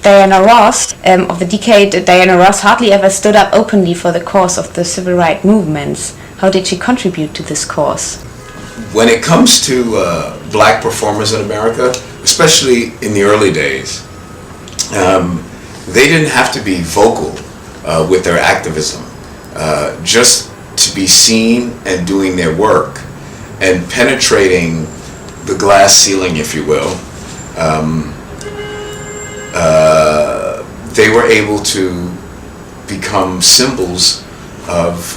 Diana Ross, of the decade, Diana Ross hardly ever stood up openly for the cause of the civil rights movements. How did she contribute to this cause? When it comes to black performers in America, especially in the early days, they didn't have to be vocal with their activism. Just to be seen and doing their work and penetrating the glass ceiling, if you will, they were able to become symbols of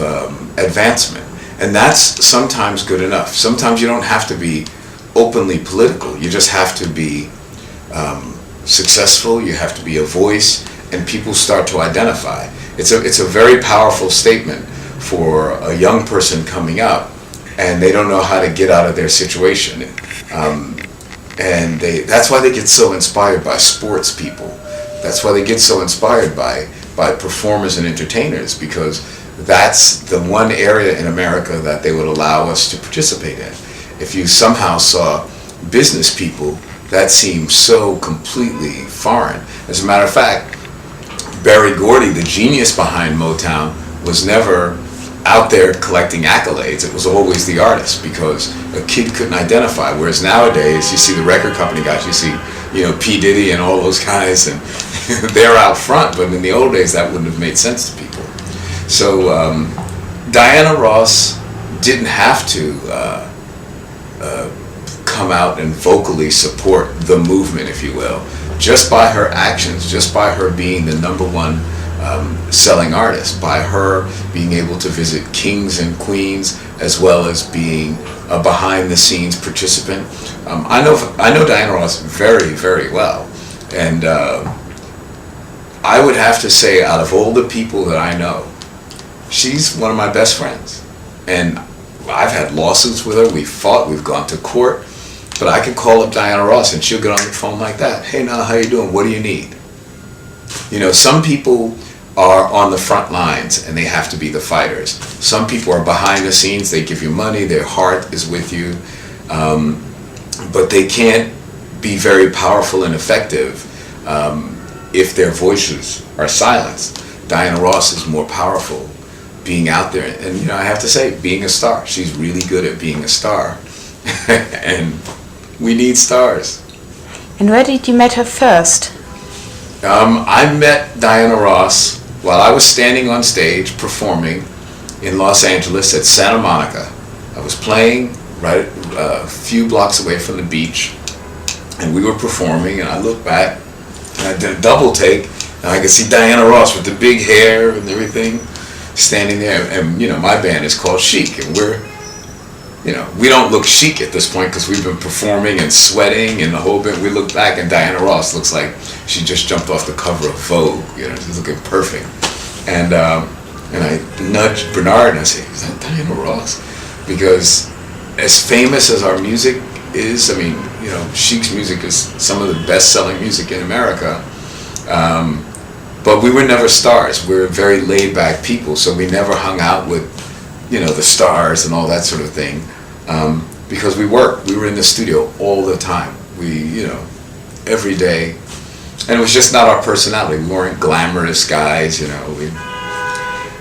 advancement. And that's sometimes good enough. Sometimes you don't have to be openly political. You just have to be successful. You have to be a voice, and people start to identify. It's a very powerful statement for a young person coming up, and they don't know how to get out of their situation. And that's why they get so inspired by sports people. That's why they get so inspired by performers and entertainers, because that's the one area in America that they would allow us to participate in. If you somehow saw business people, that seemed so completely foreign. As a matter of fact, Berry Gordy, the genius behind Motown, was never out there collecting accolades. It was always the artist, because a kid couldn't identify. Whereas nowadays, you see the record company guys, you see, P. Diddy and all those guys, and they're out front. But in the old days, that wouldn't have made sense to people. So Diana Ross didn't have to come out and vocally support the movement, if you will. Just by her actions, just by her being the #1 selling artist, by her being able to visit kings and queens, as well as being a behind-the-scenes participant. I know Diana Ross very, very well, and I would have to say, out of all the people that I know, she's one of my best friends. And I've had lawsuits with her. We've fought. We've gone to court. But I can call up Diana Ross and she'll get on the phone like that. Hey, now, how you doing? What do you need? Some people are on the front lines and they have to be the fighters. Some people are behind the scenes. They give you money. Their heart is with you. But they can't be very powerful and effective if their voices are silenced. Diana Ross is more powerful being out there. And, I have to say, being a star. She's really good at being a star. And we need stars. And where did you meet her first? I met Diana Ross while I was standing on stage performing in Los Angeles at Santa Monica. I was playing right a few blocks away from the beach, and we were performing, and I looked back and I did a double take, and I could see Diana Ross with the big hair and everything standing there. And my band is called Chic, and we don't look chic at this point because we've been performing and sweating and the whole bit. We look back and Diana Ross looks like she just jumped off the cover of Vogue. She's looking perfect. And I nudged Bernard and I said, "Is that Diana Ross?" Because as famous as our music is, Chic's music is some of the best-selling music in America. But we were never stars. We were very laid-back people, so we never hung out with the stars and all that sort of thing, because we worked. We were in the studio all the time. We, every day, and it was just not our personality. We weren't glamorous guys,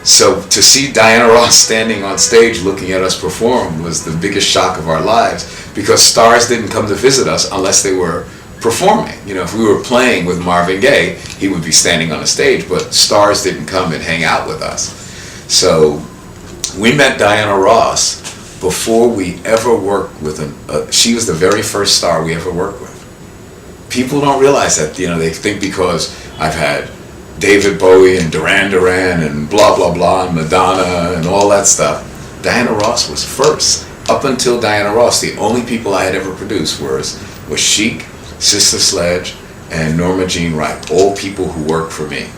So to see Diana Ross standing on stage looking at us perform was the biggest shock of our lives, because stars didn't come to visit us unless they were performing. If we were playing with Marvin Gaye, he would be standing on a stage, but stars didn't come and hang out with us. So we met Diana Ross before we ever worked with she was the very first star we ever worked with. People don't realize that, they think because I've had David Bowie and Duran Duran and blah, blah, blah, and Madonna and all that stuff. Diana Ross was first. Up until Diana Ross, the only people I had ever produced was Chic, Sister Sledge, and Norma Jean Wright, all people who worked for me.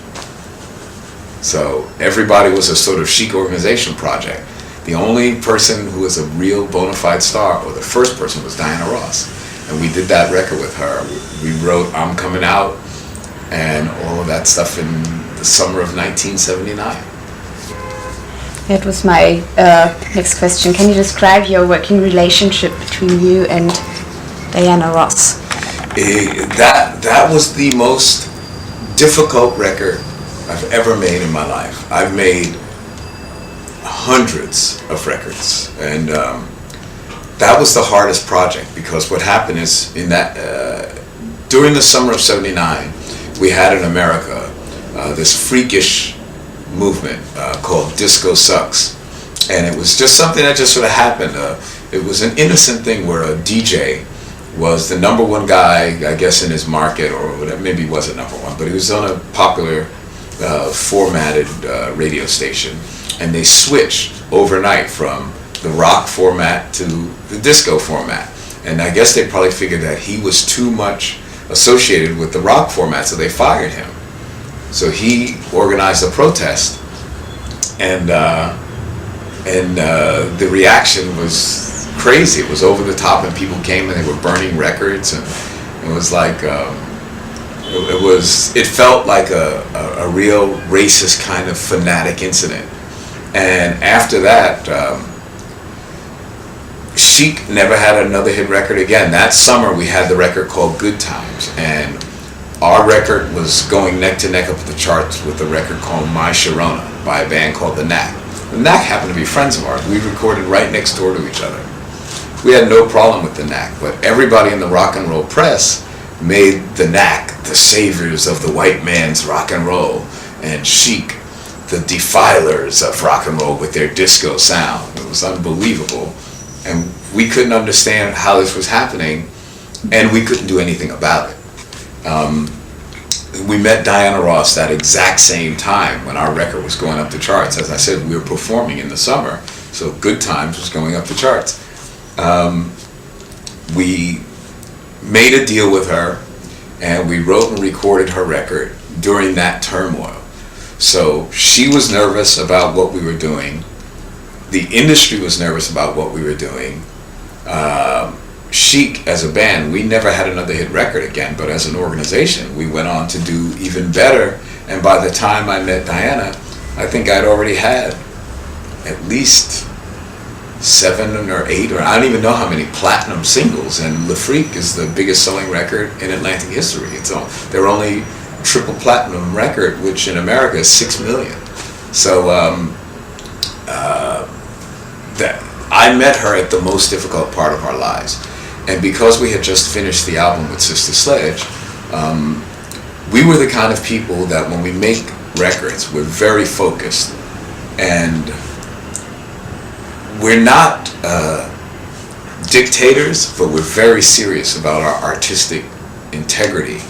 So everybody was a sort of Chic organization project. The only person who was a real bona fide star, or the first person, was Diana Ross. And we did that record with her. We wrote I'm Coming Out and all of that stuff in the summer of 1979. That was my next question. Can you describe your working relationship between you and Diana Ross? That was the most difficult record I've ever made in my life. I've made hundreds of records, and that was the hardest project, because what happened is in that during the summer of '79, we had in America this freakish movement called Disco Sucks, and it was just something that just sort of happened. It was an innocent thing where a DJ was the number one guy, I guess, in his market, or whatever. Maybe he wasn't number one, but he was on a popular formatted radio station, and they switched overnight from the rock format to the disco format. And I guess they probably figured that he was too much associated with the rock format, so they fired him. So he organized a protest, and the reaction was crazy. It was over the top, and people came and they were burning records, and it was like it felt like a real racist kind of fanatic incident. And after that, Chic never had another hit record again. That summer we had the record called Good Times, and our record was going neck to neck up the charts with a record called My Sharona by a band called The Knack. The Knack happened to be friends of ours. We recorded right next door to each other. We had no problem with The Knack, but everybody in the rock and roll press made The Knack the saviors of the white man's rock and roll, and Chic the defilers of rock and roll with their disco sound. It was unbelievable, and we couldn't understand how this was happening, and we couldn't do anything about it. We met Diana Ross that exact same time when our record was going up the charts. As I said, we were performing in the summer, so Good Times was going up the charts. We made a deal with her, and we wrote and recorded her record during that turmoil. So she was nervous about what we were doing. The industry was nervous about what we were doing. Chic, as a band, we never had another hit record again, but as an organization, we went on to do even better. And by the time I met Diana, I think I'd already had at least 7 or 8, or I don't even know how many platinum singles. And Le Freak is the biggest selling record in Atlantic history. It's their only triple platinum record, which in America is 6 million. So that I met her at the most difficult part of our lives. And because we had just finished the album with Sister Sledge, we were the kind of people that when we make records, we're very focused, and we're not dictators, but we're very serious about our artistic integrity.